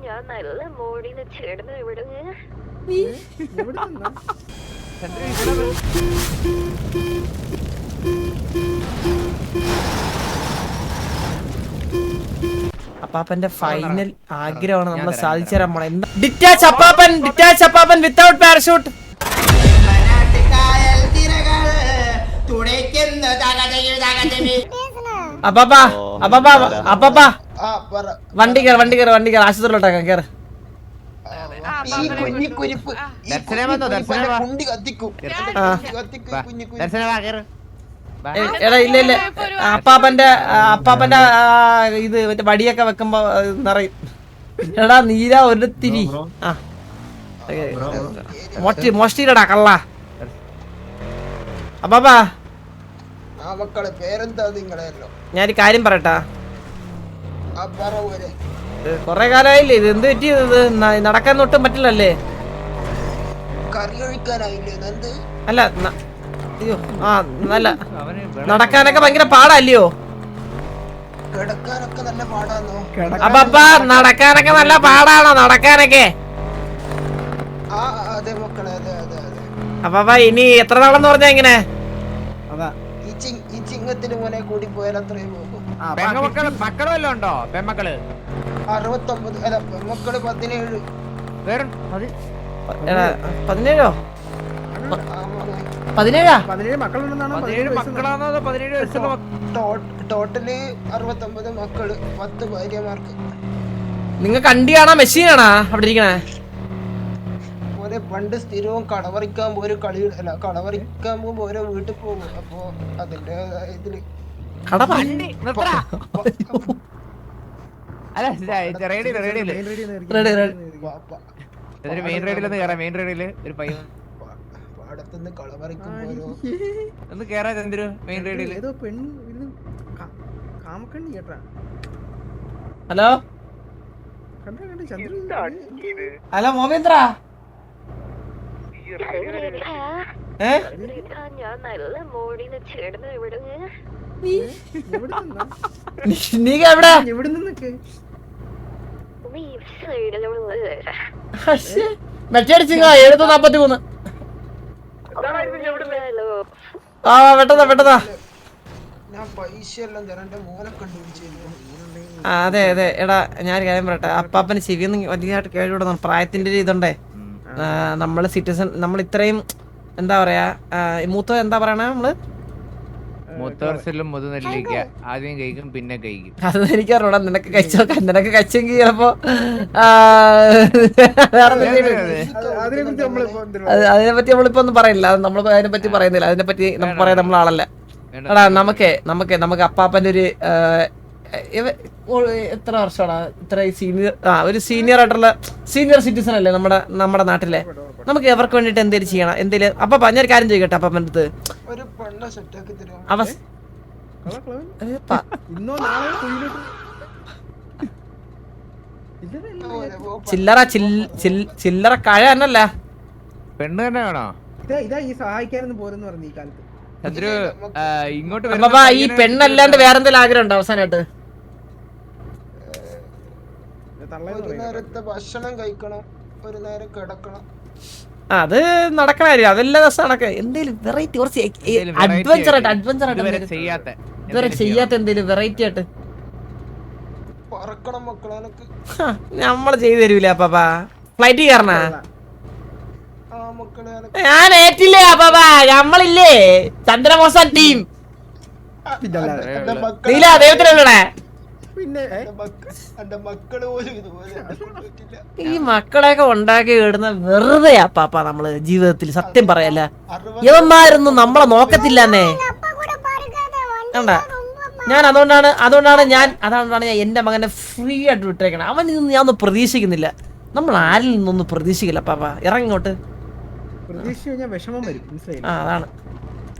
ഞാൻ നല്ല മോടിന്ന് ചേർന്ന് വിടുക. അപ്പാപ്പന്റെ ഫൈനൽ ആഗ്രഹമാണ് നമ്മൾ സാധിച്ചു തരാൻ പോണെ. ഡിറ്റാച്ച് അപ്പാപ്പൻ വിത്തൗട്ട് പാരഷൂട്ട്. അപ്പാപ്പ വണ്ടി കയറി ആശുപത്രിയിലോട്ടാക്കാം കേറ്. എടാ ഇല്ല അപ്പാപ്പന്റെ ഇത് മറ്റേ വടിയൊക്കെ വെക്കുമ്പോ നിറയും. എടാ നീല ഒരു തിരി മോഷ്ടിയിലടാ കള്ള. അപ്പാപ്പാ ഞാനൊരു കാര്യം പറയട്ടാ. കൊറേ കാലമായില്ലേ ഇത്, എന്ത് പറ്റിയത്? നടക്കാൻ ഒട്ടും പറ്റില്ലല്ലേ? അല്ല അയ്യോ നല്ല നടക്കാനൊക്കെ ഭയങ്കര പാടല്ലയോ? അപ്പാപ്പ നടക്കാനൊക്കെ നല്ല പാടാണോ? നടക്കാനൊക്കെ അപ്പാപ്പ ഇനി എത്ര നാളെന്ന് പറഞ്ഞാ ഇങ്ങനെ? മക്കളല്ലോ ഉണ്ടോ? പെമ്മക്കള് 69 അല്ല പെമ്മക്കള് 17. 17 ടോട്ടല് 69 മക്കള്, 10 ഭാര്യമാർക്ക്. നിങ്ങൾക്ക് അണ്ടിയാണോ മെഷീനാണോ അവിടെ ഇരിക്കണേ? ഓരോ പണ്ട് സ്ഥിരവും കളവറിക്കാൻ പോലും കളവറിക്കാൻ പോകുമ്പോ ഓരോ വീട്ടിൽ പോകും. അപ്പൊ അതിന്റെ ഇതില് പാടത്തുനിന്ന് കളവറിക്കുമ്പോ ഒന്ന് കേറാ ചന്ദ്രു മെയിൻ റേഡില്. ഹലോ ഹലോ മോമേന്ദ്ര, ഞാൻ നല്ല മോടിന്ന് ചേർന്ന് വിടുക. നീ എവിടെ? മെച്ചടിച്ചിങ്ങ 743. ആ പെട്ടതാ. അതെ എടാ ഞാനൊരു കാര്യം പറയട്ടെ. അപ്പാപ്പന് ചെവിയൊന്നും വലിയതായിട്ട് കേടുവിടുന്നു. പ്രായത്തിന്റെ ഒരു ഇതുണ്ടേ. നമ്മള് സിറ്റിസൺ, നമ്മൾ ഇത്രയും എന്താ പറയാ, മൂത്ത എന്താ പറയണേ നമ്മള് ആദ്യം കഴിക്കും പിന്നെ കഴിക്കും. അത് എനിക്കറിഞ്ഞൂടാ. നിനക്ക് കഴിച്ചെങ്കിൽ ചിലപ്പോ അതിനെപ്പറ്റി നമ്മളിപ്പോ ഒന്നും പറയില്ല. അത് നമ്മൾ അതിനെപ്പറ്റി പറയുന്നില്ല. അതിനെപ്പറ്റി നമുക്ക് പറയാൻ നമ്മളാളല്ല. എടാ നമുക്ക് അപ്പാപ്പന്റെ ഒരു എത്ര വർഷമാടാ ഇത്ര ഒരു സീനിയർ ആയിട്ടുള്ള സീനിയർ സിറ്റിസൺ അല്ലേ നമ്മുടെ നാട്ടിലെ. നമുക്ക് എവർക്ക് വേണ്ടിട്ട് എന്തേലും ചെയ്യണം. എന്തേലും അപ്പാപ്പ ഞാനൊരു കാര്യം ചെയ്യട്ടെ. അപ്പാപ്പൻ്റെ അടുത്ത് ചില്ലറ കഴ തന്നല്ല, പെണ്ണ് തന്നെ വേണോ? ഇങ്ങോട്ട് ഈ പെണ്ണല്ലാണ്ട് വേറെന്തെങ്കിലും ആഗ്രഹം ഉണ്ടോ അവസാനമായിട്ട്? ഒരു നേരത്തെ ഭക്ഷണം കഴിക്കണം, ഒരു നേരം കിടക്കണം. അത് നടക്കണ കാര്യം. അതെല്ലാം ദിവസം നടക്ക. എന്തേലും വെറൈറ്റി കുറച്ച് അഡ്വഞ്ചർ ആയിട്ട് ഇതുവരെ ചെയ്യാത്ത എന്തേലും വെറൈറ്റി ആയിട്ട് പറക്കണം മക്കളെ. നമ്മള് ചെയ്തു തരൂലേ അപ്പാ? ഫ്ലൈറ്റ് കയറണ മക്കളെ ഞാൻ ഏറ്റില്ലേ അപ്പാ? നമ്മളില്ലേ ചന്ദ്രമോസൻ ടീം. നീല ദൈവത്തിനല്ലേ ഈ മക്കളെയൊക്കെ ഉണ്ടാക്കി ഇടുന്ന വെറുതെ അപ്പാപ്പ നമ്മള് ജീവിതത്തിൽ. സത്യം പറയല്ല, ഇവന്മാരൊന്നും നമ്മളെ നോക്കത്തില്ലെന്നേ. അതുകൊണ്ടാണ് ഞാൻ എന്റെ മകനെ ഫ്രീ ആയിട്ട് വിട്ടേക്കണം. അവൻ നിന്ന് ഞാൻ ഒന്നും പ്രതീക്ഷിക്കുന്നില്ല. നമ്മൾ ആരിൽ നിന്നൊന്നും പ്രതീക്ഷിക്കില്ല അപ്പാപ്പ. ഇറങ്ങിങ്ങോട്ട്. അതാണ്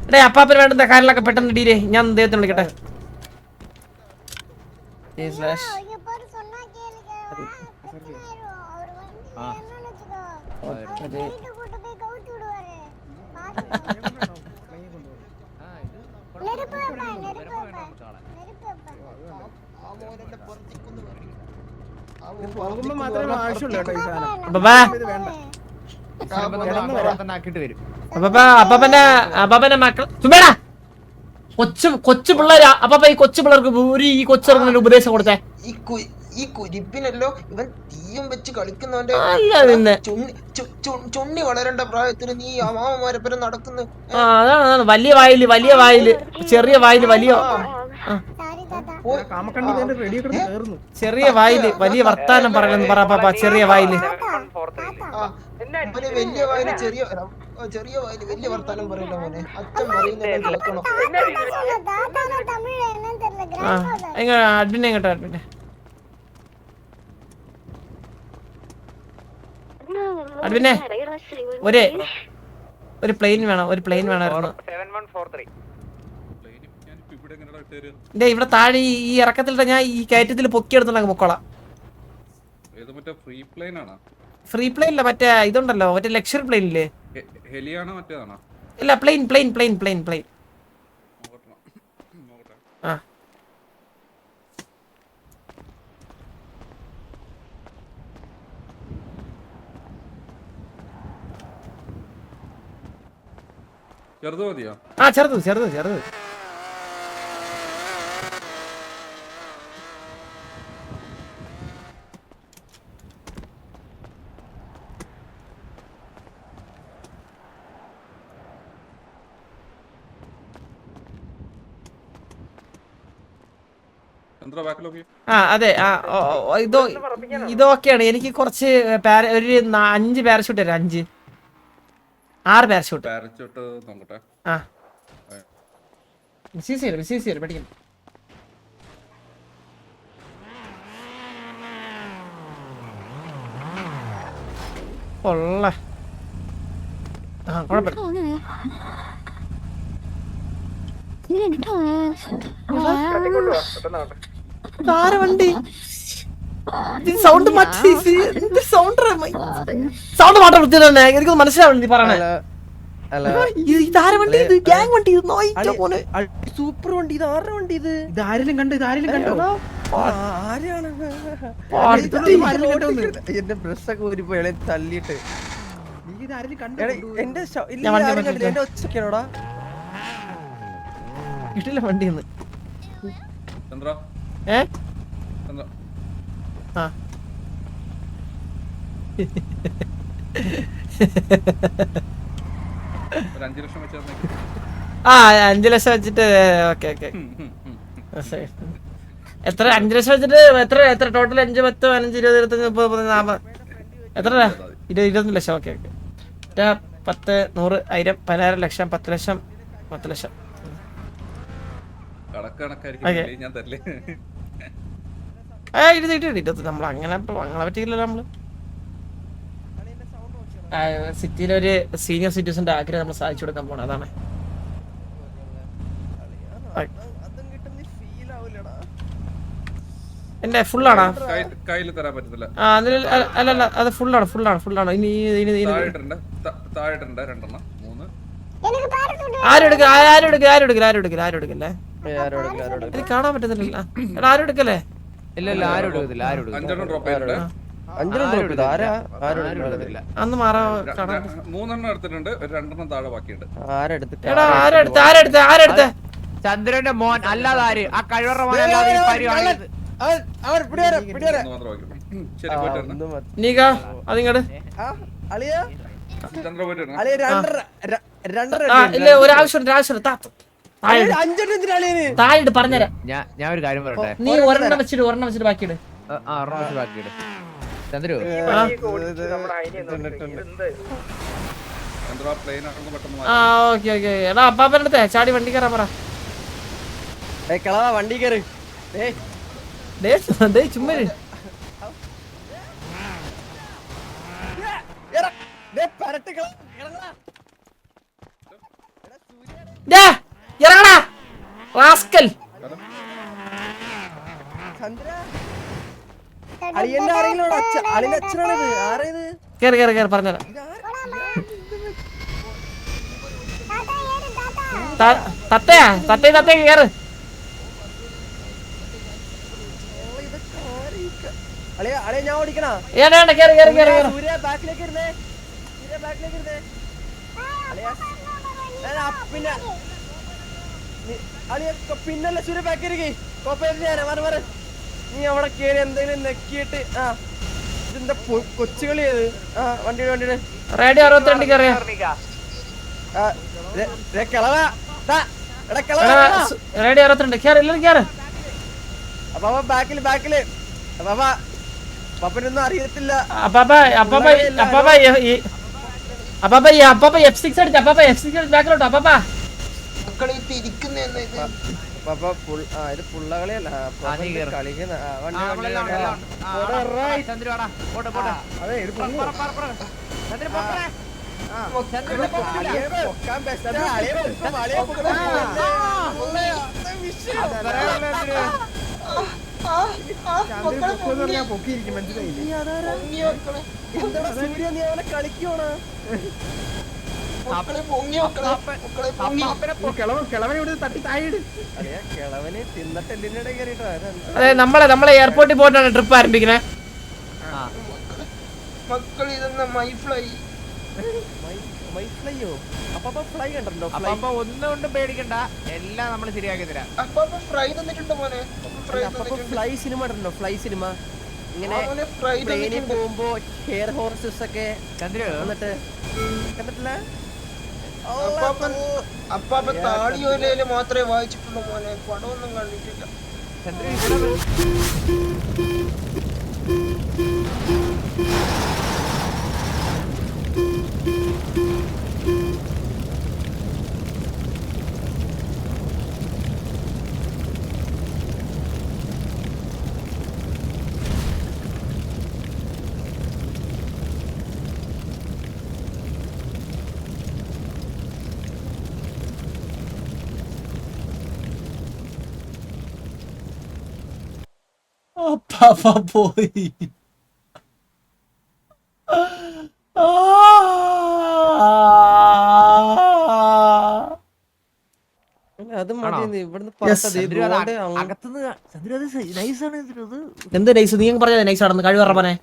എടേ അപ്പാപ്പന് വേണ്ടുന്ന കാര്യങ്ങളൊക്കെ പെട്ടെന്ന് ഡീലേ. ഞാൻ ദൈവത്തിന് വിളിക്കട്ടെ. പോകുമ്പോ മാത്രമേ ആവശ്യമുള്ളൂ കേട്ടോ ഈ സാധനം. അപ്പാ ഇത് വേണ്ട. ആക്കിട്ട് വരും. അപ്പാപ്പന്റെ മക്കൾ ചുമ്മാടാ കൊച്ചു പിള്ളേരാ. അപ്പാപ്പ ഈ കൊച്ചു പിള്ളേർക്ക് ഈ കൊച്ചിറങ്ങുന്ന ഉപദേശം കൊടുത്തേ. ഈ കുരിപ്പിനല്ലോ ഇവൻ തീയും വെച്ച് കളിക്കുന്നവന്റെ അല്ല നിന്നെ ചുണ്ണി വളരേണ്ട പ്രായത്തിന് നീ അമ്മാവന്മാരെപ്പരം നടക്കുന്നു. അതാണ് വലിയ വായില് ചെറിയ വായില് വലിയ കാമക്കണ്ണി ഇതിന്റെ റെഡിയൊക്കെ കേറുന്നു. ചെറിയ വായില് വലിയ വർത്താനം പറയണെന്ന് പറ പാപ്പ. ചെറിയ വായില് അവന് വലിയ വായില് ചെറിയ വായില് വലിയ വർത്താനം പറയില്ല മോനെ. അച്ഛൻ പറയുന്നത് കേൾക്കണം. അഡ്മിനെ കേട്ടോ അഡ്മിനെ. അഡ്മിനെ ഒരു പ്ലെയിൻ വേണമായിരുന്നു. ഇവിടെ താഴെ ഈ ഇറക്കത്തിലിട്ട ഞാൻ ഈ കയറ്റത്തിൽ പൊക്കിയെടുത്തുണ്ടെങ്കിൽ പൊക്കോളാം. ഫ്രീ പ്ലെയിൻ ഇല്ല, മറ്റേ ഇതുണ്ടല്ലോ, മറ്റേ ലക്ഷറി പ്ലെയിൻ ഇല്ലേ? ഇല്ല, പ്ലെയിൻ. ആ ചെറുത്. അതെ. ഇതൊക്കെയാണ് എനിക്ക് കുറച്ച് ഒരു 5 പാരഷൂട്ട് തരാം. 6 പാരഷൂട്ട്. ആ പഠിക്കും. വണ്ടി സൗണ്ട് മാറ്റാൻ വൃത്തി തന്നെ. എനിക്കൊന്നും മനസ്സിലാവുന്നു നീ പറയണേ. സൂപ്പർ വണ്ടി. ഇത് ആരുടെ വണ്ടി? ഇത് ആരെങ്കിലും കണ്ടോ? എന്റെ ബ്രസ്സൊക്കെ ഊരിപ്പോ ഇളെ തല്ലിട്ട്. എന്റെ ഒച്ചക്കാണോടാ ഇട്ടില്ല വണ്ടിന്ന്. ആ 5 ലക്ഷം വെച്ചിട്ട്. ഓക്കെ എത്ര? 5 ലക്ഷം വെച്ചിട്ട് എത്ര ടോട്ടൽ? 5, 10, 15, 20, 25, 30, 40 എത്ര? 21 ലക്ഷം. ഓക്കെ 10, 100, 1000, 15 ലക്ഷം, 10 ലക്ഷം, 10 ലക്ഷം. നമ്മൾ അങ്ങനെ പറ്റിയില്ലല്ലോ. നമ്മള് സിറ്റിയിലൊരു സീനിയർ സിറ്റിസന്റെ ആഗ്രഹം നമ്മൾ സാധിച്ചു കൊടുക്കാൻ പോണ. അതാണ് എന്റെ ഫുള്ളാണോ? അല്ലല്ല, അത് ഫുള്ളാണ്. ഇനി ആരും കാണാൻ പറ്റുന്നില്ല. ആരും എടുക്കല്ലേ? ഇല്ല, ആരും എടുക്കത്തില്ല. അന്ന് മാറാ. 3 എടുത്തിട്ടുണ്ട്, 2 താഴെ ബാക്കിയുണ്ട്. ആരെടുത്ത? ചന്ദ്രന്റെ മോൻ അല്ലാതെ ആര്? ആ കഴിവറ മോൻ അല്ലാതെ നീക അതിങ്ങട് ഇല്ല. ഒരാവശ്യം താഴെ പറഞ്ഞുതരാം. ഞാൻ ഒരു കാര്യം പറയട്ടെ. നീ ഒരെണ്ണം വെച്ചിട്ട് ബാക്കിയിട്. ചന്ദ്രു എടാ അപ്പാപ്പൻ്റെ അടുത്തേ ചാടി വണ്ടി കയറാൻ പറ. വണ്ടി കയറി ചുമ്മാ ഇറങ്ങടാ റാസ്കൽ. കേറി പറഞ്ഞുതരാം. തത്തേ കേറ്. അളിയ അളിയ ഞാൻ ഓടിക്കണ ഏടാ കേറി കേറി കേറി കേറി സൂര്യ ബാക്കിലേക്ക് ഇരുന്നേ സൂര്യ ബാക്കിലേക്ക് ഇരുന്നേ അളിയ പിന്നെ അളിയ പിന്നല്ല സൂര്യ ബാക്കിലേക്ക് കോപ്പ നീ അവിടെ കേറി എന്തെങ്കിലും നെക്കിയിട്ട് ആ ഇതിന്റെ കൊച്ചുകളി ഏത് ആ വണ്ടിയുടെ റേഡിയോ 62 കേറിയാ കിളവ റേഡിയോ 62 കേറി എല്ലാരും കേറ് അപ്പാ ബാക്കില് പപ്പനൊന്നും അറിയത്തില്ല അപ്പാപ്പ F6 അടിച്ച അപ്പാപ്പ F6 ബാക്കിലോട്ടോ അപ്പാപ്പ മക്കളെ തിരിക്കുന്ന പപ്പ ഇത് പുള്ളകളിയല്ല കളിക്കുന്ന പൊക്കിയിരിക്കും മനസ്സിലായില്ലേ സൂര്യ നീ അവനെ കളിക്കണോ കിളവന് തിന്നിട്ടെല്ലിനിടെ കയറിട്ടോ അതെ നമ്മളെ എയർപോർട്ടിൽ പോയിട്ടാണ് ട്രിപ്പ് ആരംഭിക്കണേ മക്കൾ ഇതെന്നാ മൈഫ്ലൈ മൈഫ്ലൈയോ അപ്പൊ ഫ്ലൈ കണ്ടോ അപ്പൊ ഒന്നുകൊണ്ടും പേടിക്കണ്ട എല്ലാം നമ്മൾ ശരിയാക്കി തരാം അപ്പൊ ഫ്രൈ തന്നിട്ടുണ്ട് മോനെ ഫ്ലൈ സിനിമ ഉണ്ടല്ലോ ഫ്ലൈ സിനിമ ഇങ്ങനെ ഫ്രൈ ട്രെയിനിൽ പോകുമ്പോ ഹെയർ ഹോർസസ് ഒക്കെ ചന്ദ്രു എന്നിട്ട് കണ്ടിട്ടില്ല അപ്പാപ്പ താടിയോലയില് മാത്രമേ വായിച്ചിട്ടുള്ളൂ മോനെ പടമൊന്നും കണ്ടിട്ടില്ല ചന്ദ്രു അപ്പാപ്പ പോയി അത് മതി ഇവിടുന്ന് എന്ത് നൈസ് നീ പറഞ്ഞത് നൈസ് ആണെന്ന് കഴിവ് പറഞ്ഞേ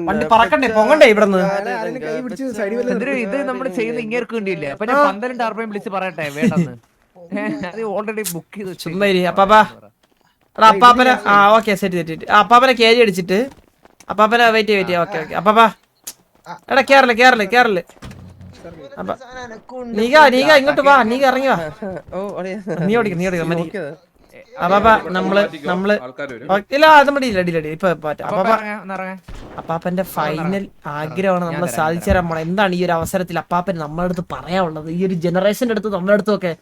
വണ്ടി പറക്കണ്ടേ പൊങ്ങണ്ടേ ഇവിടുന്ന് ചന്ദ്രു ഇത് നമ്മൾ ചെയ്യുന്ന ഇങ്ങേർക്ക് വേണ്ടിയില്ലേ അപ്പൊ ഞാൻ 12 ടർബൈൻ വിളിച്ച് പറയട്ടെ വേണ്ടെന്ന് അത് ഓൾറെഡി ബുക്ക് ചെയ്ത് ചുമ്മാ അപ്പാപ്പാ എടാ അപ്പാപ്പനെ ആ ഓക്കെ സെറ്റ് അപ്പാപ്പനെ കേരി അടിച്ചിട്ട് അപ്പാപ്പനെ വെയിറ്റ് ഓക്കെ അപ്പാപ്പാ എടാ കേറല്ലേ നീക ഇങ്ങോട്ട് വാ നീക ഇറങ്ങി വാ നീ ഓടിക്കും മതി അപ്പാപ്പ നമ്മള് ഇല്ല അത് മതിയില്ല അടിയിലടി ഇപ്പൊ അപ്പാപ്പന്റെ ഫൈനൽ ആഗ്രഹമാണ് നമ്മള് സാധിച്ചു തരാൻ പോണത്. എന്താണ് ഈ ഒരു അവസരത്തിൽ അപ്പാപ്പൻ നമ്മുടെ അടുത്ത് പറയാനുള്ളത് ഈ ഒരു ജനറേഷന്റെ അടുത്ത് നമ്മുടെ അടുത്തൊക്കെ?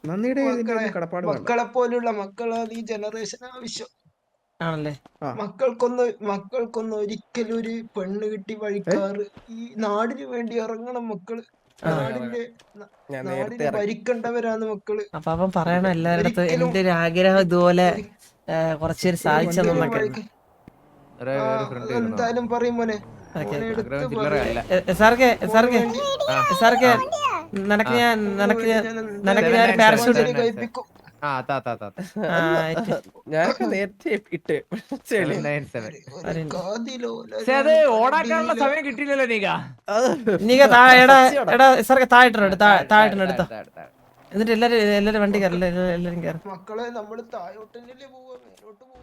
മക്കളെ പോലുള്ള മക്കളാണ് ഈ ജനറേഷൻ ആവശ്യം ആണല്ലേ. മക്കൾക്കൊന്നും ഒരിക്കലും ഒരു പെണ്ണ് കിട്ടി വഴിക്കാറ് ഈ നാടിന് വേണ്ടി ഇറങ്ങണം മക്കള്. നാടിനെ ഭരിക്കേണ്ടവരാണ് മക്കള്. അപ്പാപ്പൻ പറയണ എല്ലാരിടത്തും എന്റെ ഒരു ആഗ്രഹം ഇതുപോലെ കുറച്ചേര് സാധിച്ചെന്നൊക്കെ എന്തായാലും പറയും മോനെ. സാർക്ക് നിനക്ക് ഞാൻ പാരഷൂട്ട് നേരത്തെ ഇട്ട് അത് ഓടാക്കാനുള്ള സമയം കിട്ടിയില്ലല്ലോ നീക എടാ സാർക്ക് താഴെട്ടോ എടുത്തോ. എന്നിട്ട് എല്ലാരും വണ്ടി കയറില്ല എല്ലാരും കയറി. മക്കളെ നമ്മള് താഴോട്ടല്ലേ പോവാ, മേലോട്ട് പോവാ.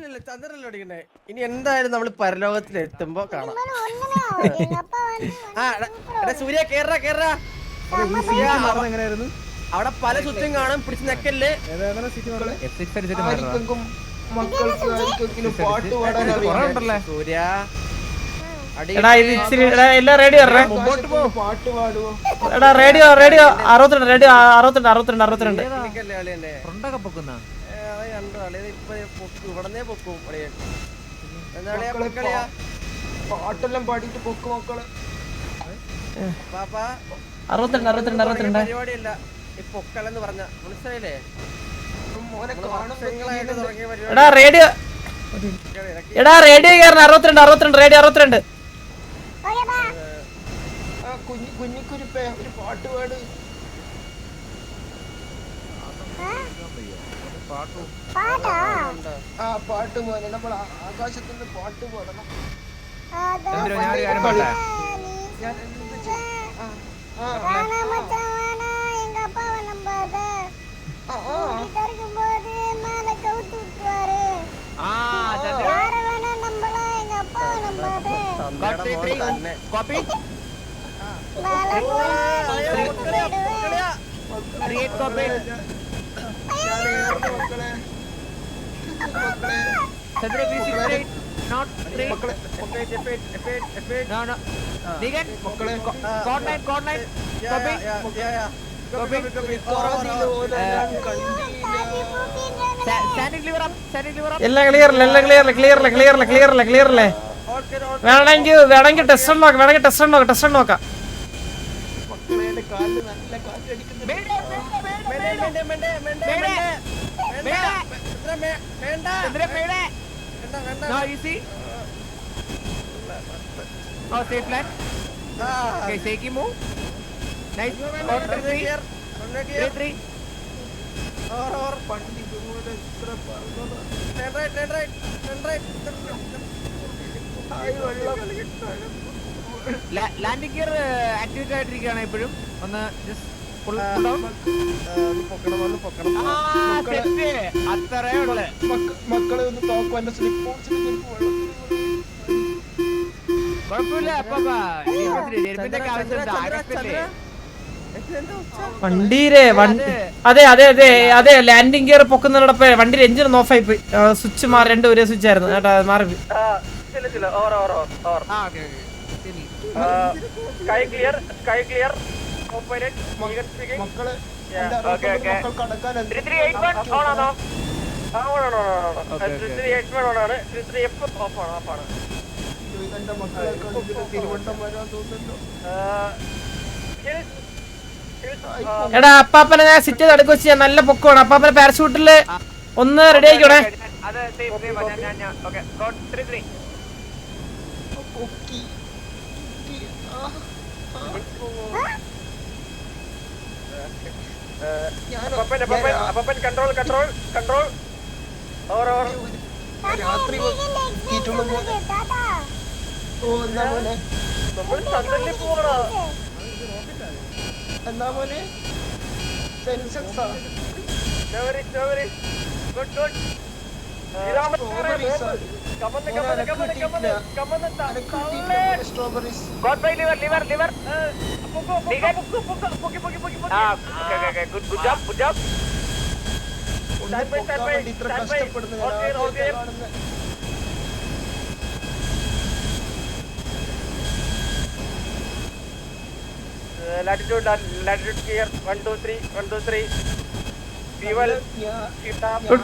ഇല്ല ചന്ദ്രല്ലോ അടിക്കണ്ടേ. ഇനി എന്തായാലും നമ്മള് പരലോകത്തിൽ എത്തുമ്പോ കാണാം. സൂര്യ കേറാ അവിടെ പല ചുറ്റും കാണും. പിടിച്ച് നെക്കല്ലേ പാട്ട് പാടാൻ സൂര്യ. എല്ലാം റേഡിയോ പാട്ട് പാടുവോ? എടാ റേഡിയോ 62 ഫ്രണ്ടൊക്കെ പൊക്കുന്ന ഇവിടന്നേ പൊക്കും. പാട്ടെല്ലാം പാടിയിട്ട് പൊക്കും മക്കളെ. 62 പരിപാടിയല്ല ഈ പൊക്കളെന്ന് പറഞ്ഞ മനസ്സിലായില്ലേ? മോനെ കാണുമ്പോ തുടങ്ങിയ പരിപാടി. എടാ റേഡിയോ കയറണം. 62 റേഡിയോ 62. കുഞ്ഞിക്കുരിപ്പേ ഒരു പാട്ട് പാട്. ആ പാട്ട് പോലെ നമ്മൾ ആകാശത്തുനിന്ന് പാട്ട് പാടണം. ചന്ദ്രു ഞാൻ ഒരു കാര്യം പറയട്ടെ. ഞാൻ എന്ത് ചെയ്യും? ആ ചന്ദ്രു കോപ്പി ക്രിയേറ്റ് കോപ്പി മക്കളെ Chandru not three. No. Nigan. Code 9. Copy. Standing liver up. എല്ലാം ക്ലിയറല്ലേ വേണമെങ്കിൽ ടെസ്റ്റ് നോക്കാം No, you see. Oh, stay flat. Okay, shaky move. Nice. Counter 3. Landing gear activate ആയിട്ടിരിക്കുകയാണ് ഇപ്പോഴും. ഒന്ന് just pull down. അത്രേ ഉള്ളു. മക്കളെ ഒന്ന് തോക്കുവാൻ്റെ സ്ലിപ്പ് കുഴപ്പമില്ല ആവശ്യമില്ല. വണ്ടിയിലെ അതെ ലാൻഡിംഗ് ഗിയർ പൊക്കുന്നതിനോടൊപ്പം വണ്ടിയുടെ എഞ്ചിൻ ഓഫ് ആയി പോയി. സ്വിച്ച് മാറി, രണ്ടും ഒരേ സ്വിച്ച് ആയിരുന്നു കേട്ടോ, മാറി. മക്കള് എന്റെ മക്കളെ തിരുവണ്ടം വരാൻ തോന്നുന്നു. എടാ അപ്പാപ്പനെ ഞാൻ സിറ്റ് ചെയ്ത് അടുക്ക് വെച്ച് നല്ല പൊക്കമാണ്. അപ്പാപ്പനെ പാരഷൂട്ടില് ഒന്ന് റെഡി ആയിക്കോണേ. രാത്രി എന്നാ മോനെ സെൻസെക്സാ സ്ട്രോബെറീസ് ഇത്ര കഷ്ടപ്പെടുന്നത് latitude gear 1 2 3 fuel Good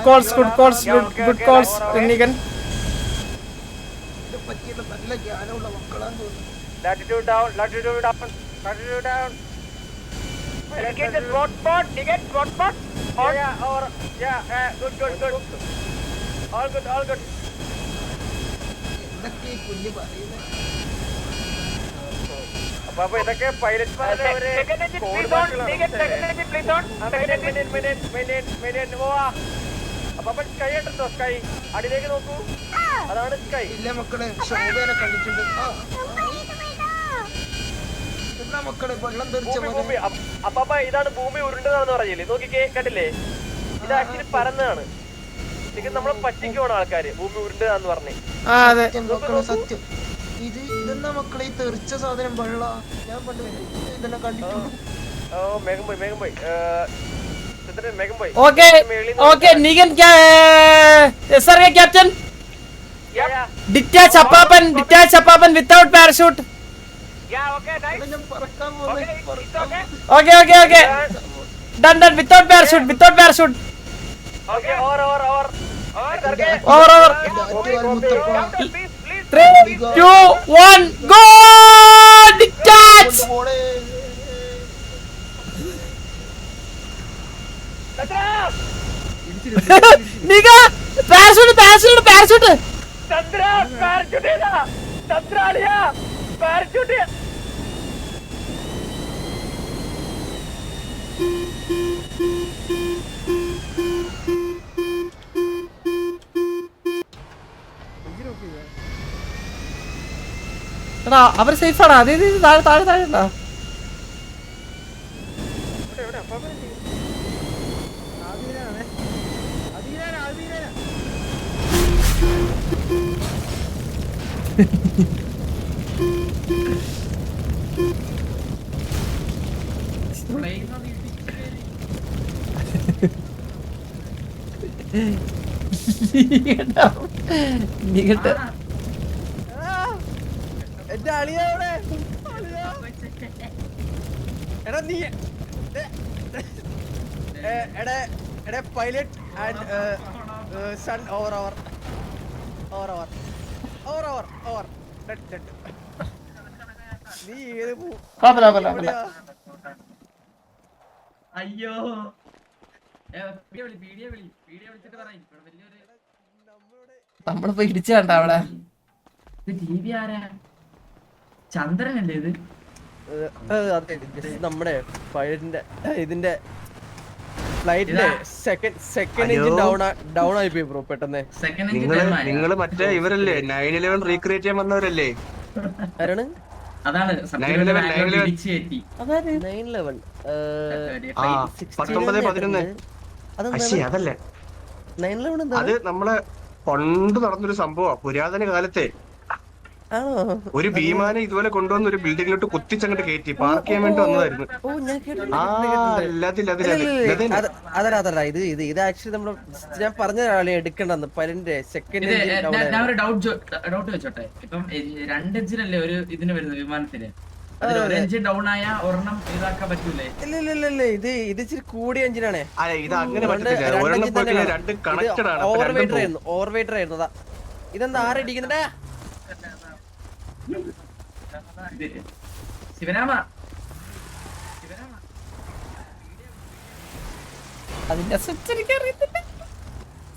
calls Nigan. പറ്റിയുള്ള നല്ല ജ്ഞാനമുള്ള മക്കളാന്ന് തോന്നുന്നു. latitude down indicated spot on good all good എന്തൊക്കെ ഈ കുഞ്ഞ് പറയുന്നത്? അപ്പൊ ഇതൊക്കെ പൈലറ്റ്മാരുടെ അപ്പൊ സ്കൈ സ്കൈ അടിയിലേക്ക് നോക്കൂ, അതാണ് സ്കൈ. ഇല്ല മക്കളെ, ശോഭനെ കണ്ടിട്ടുണ്ട്. എന്നാ മക്കളെ വെള്ളം തെറിച്ച പോലെ. അപ്പൊ ഇതാണ് ഭൂമി ഉരുണ്ടതാണെന്ന് പറഞ്ഞില്ലേ, നോക്കിക്കേ, കണ്ടില്ലേ? ഇത് ആക്ച്വലി പരന്നതാണ്. ശരിക്കും നമ്മളെ പറ്റിക്കുവാണ് ആൾക്കാര് ഭൂമി ഉരുണ്ടതാന്ന് പറഞ്ഞേ. സത്യം. ഇതെന്നാ മക്കളെ ഈ തെറിച്ച സാധനം വെള്ള? ഞാൻ പണ്ട് ഇതെല്ലാം കണ്ടിട്ടുണ്ട്. Okay, Nigan sir, captain. Detach Appapan without parachute. ഞാൻ പറക്കാൻ പോകുന്നു. Okay. Done. Without parachute. Okay, over. Over. 3, 2, 1, go! Detach! Niga! Parachute! Chandra, parachute! എടാ അവര് സേഫ് ആണോ? അത് ഇത് താഴെ താഴെ താഴെ ഉണ്ടോ? എന്റെ അളിയാ ഇവിടെ. എടാ നീ എടാ പൈലറ്റ് ആൻഡ് സൺ ഓവർ നീ ഏത് അയ്യോ നമ്മളിപ്പോ ഇടിച്ചാണ്ട അവിടെ. ചന്ദ്രനല്ലേ ഇത്? അതെ നമ്മുടെ പൈലറ്റിന്റെ ഇതിന്റെ ഫ്ലൈറ്റിന്റെ സെക്കൻഡ് എഞ്ചിൻ ഡൗൺ ആയി പോയി ബ്രോ പെട്ടെന്ന്. നിങ്ങള് മറ്റേ ഇവരല്ലേ 9/11 റീക്രിയേറ്റ് ചെയ്യാൻ വന്നവരല്ലേ? ആരാണ്? അതാണ് 9/11 അതല്ലേ 9/11 എന്താ? അത് നമ്മളെ പണ്ട് നടന്നൊരു സംഭവം. പുരാതന കാലത്തെ ആണോ? ഒരു വിമാനം ഇതുപോലെ കൊണ്ടുവന്ന് ഒരു ബിൽഡിങ്ങിലോട്ട് കുത്തിച്ചങ്ങോട്ട് കയറ്റി പാർക്ക് ചെയ്യാൻ വേണ്ടി വന്നതായിരുന്നു. ഓ ഞാൻ കേട്ടിട്ടുണ്ട്. അതല്ല ഇത് ആക്ച്വലി നമ്മള് ഞാൻ പറഞ്ഞ ഒരാളെ എടുക്കണ്ടെന്ന് പൈലറ്റിന്റെ സെക്കൻഡ് ഞാൻ ഒരു ഡൗട്ട് വെച്ചോട്ടെ. ഇപ്പം 2 എഞ്ചിനല്ലേ ഒരു ഇതിന് വരുന്നത് വിമാനത്തിന്? ഒരു എഞ്ചിൻ ഡൗൺ ആയ ഒരെണ്ണം ഇതാക്കാൻ പറ്റൂലേ? ഇല്ല ഇത് ഇച്ചിരി കൂടിയ എഞ്ചിനാണേ. ഇത് അങ്ങനെ പറ്റത്തില്ല. രണ്ട് കണക്റ്റഡ് ആണ്. ഓവർവെയിറ്റർ ആയിരുന്നു അതാ. ഇതെന്താ ആരടിക്കുന്നുണ്ടേ? ശിവരാമ അതിന്റെ സ്വിച്ച് എനിക്ക് അറിയത്തില്ല.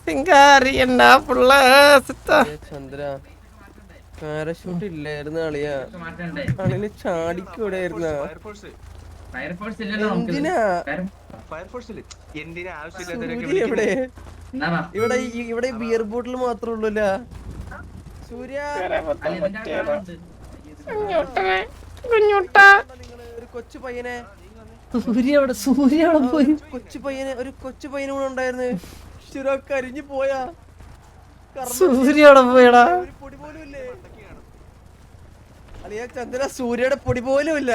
സിംഗാരിയണ്ടാ പുള്ള ചന്ദ്ര പാരഷൂട്ട് ഇല്ലായിരുന്നു അളിയാ. മാറ്റണ്ടേ? അളിന് ചാടിക്കൂടായിരുന്ന ഫയർഫോഴ്സ് ഇല്ലല്ലോ നമുക്ക്. എന്തിനാ ഫയർഫോഴ്സിൽ എന്തിനാ സൂര്യ എവിടെ? ഇവിടെ ബിയർ ബോട്ടിൽ മാത്രമേ ഉള്ളൂല്ല. സൂര്യ ഒരു കൊച്ചു പയ്യനെ പോയി. ഒരു കൊച്ചു പയ്യനെ കൂടെ ഉണ്ടായിരുന്നു. കരിഞ്ഞു പോയാ. സൂര്യോടെ പോയടാ. ഒരു പൊടി പോലും ഇല്ലേ അളിയ ചന്ദ്ര? സൂര്യയുടെ പൊടി പോലും ഇല്ല.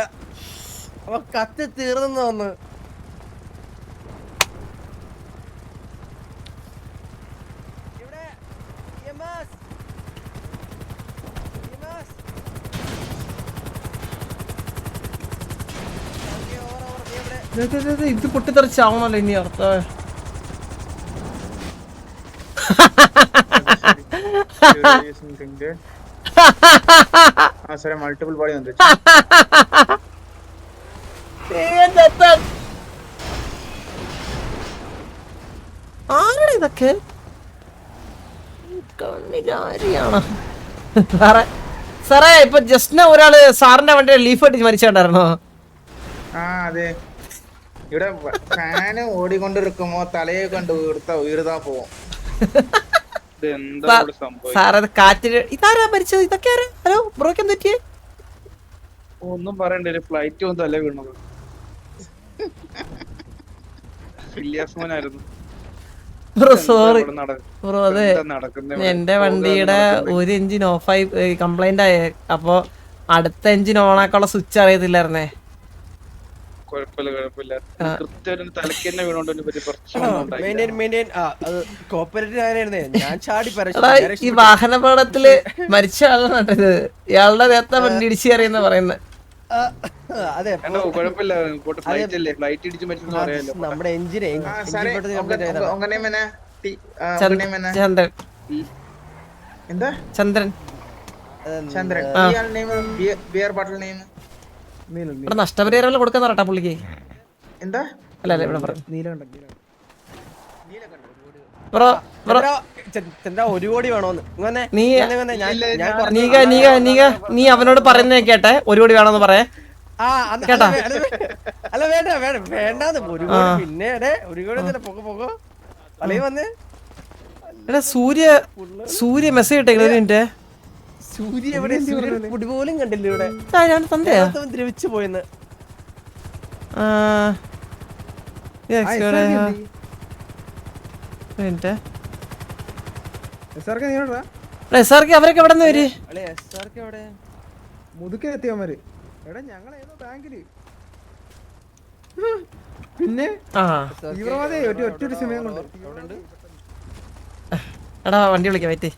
അപ്പൊ കത്തി തീർന്നെന്ന് വന്ന്. ഇവിടെ ഇത് പൊട്ടിത്തെറിച്ചാവണല്ലോ ഇനി അർത്ഥ. multiple body on the ആരാണ് ഇതൊക്കെ? സാറേ സാറേ ഇപ്പൊ ജസ്റ്റിന് ഒരാള് സാറിന്റെ വണ്ടി ലീഫ് അടിച്ച് മരിച്ചിട്ടുണ്ടായിരുന്നോ? അതെ. ഇവിടെ ഫാന് ഓടിക്കൊണ്ടിരിക്കുമ്പോ തലയെ കണ്ട് ഉയർത്താ പോവും. സാറത് കാറ്റില് ഇതാരാ മരിച്ചത്? ഇതൊക്കെ ആരാ? ഹലോ ബ്രോക്ക് എന്ത് പറ്റിയേ? ഒന്നും പറയണ്ടേ, ഫ്ലൈറ്റ് ഒന്നും തല വീണത്. Bro sorry bro. അതെ എന്റെ വണ്ടിയുടെ ഒരു എഞ്ചിൻ ഓഫായി കംപ്ലൈന്റ് ആയേ. അപ്പൊ അടുത്ത എഞ്ചിൻ ഓൺ ആക്കാനുള്ള സ്വിച്ച് അറിയത്തില്ലായിരുന്നേ. ഈ വാഹനപകടത്തില് മരിച്ച ആളാണ് ഇയാളുടെ നേരത്തെ വണ്ടി ഇടിച്ചു കയറിയെന്ന് പറയുന്നത്. നമ്മുടെ എഞ്ചിനെ ചന്ദ്രൻ ചന്ദ്രൻ ഇവിടെ നഷ്ടപരിഹാരം കൊടുക്കാൻ പറട്ടാ പുള്ളിക്ക്. എന്താ അല്ല അല്ല ഇവിടെ ബ്രോ ബ്രോ ഒരു കോടി വേണോന്ന് നീ അവനോട് പറയുന്നേ കേട്ടെ. 1 കോടി വേണമെന്ന് പറയാ കേട്ടാ. അല്ല വേണ്ട വേണ്ടാന്ന് 1 കോടി. പിന്നെ 1 കോടി പൊക്കോ അളി വന്നേ. സൂര്യ മെസ്സേജ് ഇട്ടേ. സൂര്യ എവിടെ സൂര്യ പൊടി പോലും കണ്ടില്ല ഇവിടെ ഞാൻ തന്തയാ അവൻ ദ്രവിച്ചു പോയെന്ന് അവരൊക്കെ എവിടെ നിന്ന് വരും അളി SRK എവിടെ മുതുക്കിലെത്തിയവന്മാര് എടാ ഞങ്ങൾ ഏതോ ബാങ്കില് പിന്നെ ആ തീവ്രവാദേ ഒറ്റൊരു സമയം കൊണ്ട് അവിടെ എടാ വണ്ടി വിളിക്കാം വെയിറ്റ്.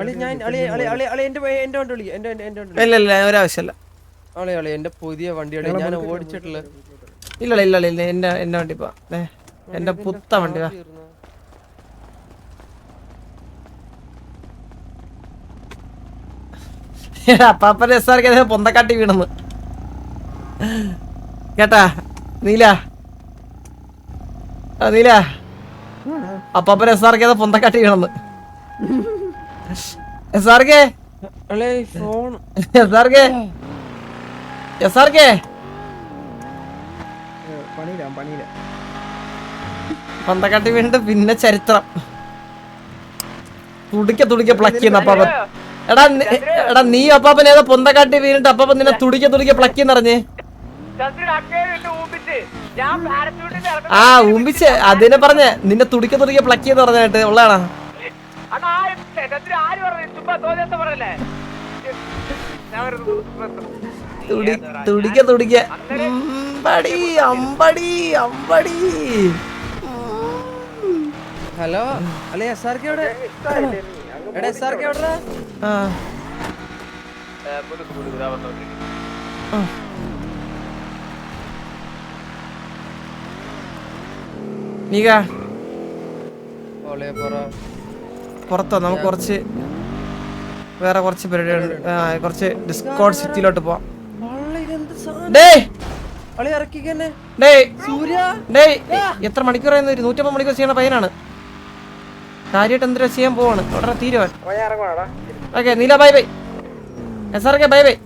അളി ഞാൻ അളി അളി അളി അളി എന്റെ വണ്ടി വിളിക്കാം എന്റെ വണ്ടി ഇല്ല ഇല്ല ഒരാവശ്യമല്ല. അളി അളി എന്റെ പുതിയ വണ്ടി അളി ഞാൻ ഓടിച്ചിട്ടില്ല. ഇല്ല ഇല്ല ഇല്ല എന്റെ വണ്ടി പോ എന്റെ പുത്ത വണ്ടി വാ. അപ്പാപ്പന്റെ SRK പൊന്തക്കാട്ടി വീണെന്ന് കേട്ടാ നീല നീല അപ്പാപ്പന്റെ SRK പൊന്തക്കാട്ടി വീണെന്ന്. SRK അളി ഫോൺ SRK പണിയില്ല പൊന്തക്കാട്ടി വീണിട്ട് പിന്നെ ചരിത്രം തുടിക്ക പ്ലക്ക് ചെയ്യുന്ന അപ്പാപ്പൻ. എടാ നീ അപ്പാപ്പൻ ഏതാ പൊന്തക്കാട്ടി വീണിട്ട് അപ്പാപ്പൻ നിന്നെ തുടിക്ക പ്ലക്ക് ചെയ്യുന്നറിഞ്ഞേ. ആ ഊമ്പിച്ച് അതിനെ പറഞ്ഞ നിന്നെ തുടിക്ക പ്ലക്ക് ചെയ്യുന്ന പറഞ്ഞായിട്ട് ഉള്ളതാണോ? തുടിക്ക അമ്പടി. ഹലോ അളി SRK എവിടെ എടാ SRK എവിടെടാ നീക ഓളെ പറ പുറത്തോ നമുക്ക് കുറച്ച് വേറെ കുറച്ച് പരിപാടികളുണ്ട്. കുറച്ച് ഡിസ്കോഡ് സിറ്റിയിലോട്ട് പോവാം. അളി ഇറക്കിക്കന്നെ സൂര്യ എത്ര മണിക്കൂറായിരുന്നു? 150 മണിക്കൂർ ചെയ്യണ പയ്യനാണ്. കാര്യമായിട്ട് എന്തിനാ ചെയ്യാൻ പോവാണ് ഉടനെ തീരുവാൻ. ഓക്കെ നീല bye bye. SRK bye bye.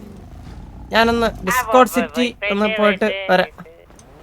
ഞാനൊന്ന് ഡിസ്കോഡ് സിറ്റി ഒന്ന് പോയിട്ട് വരാം.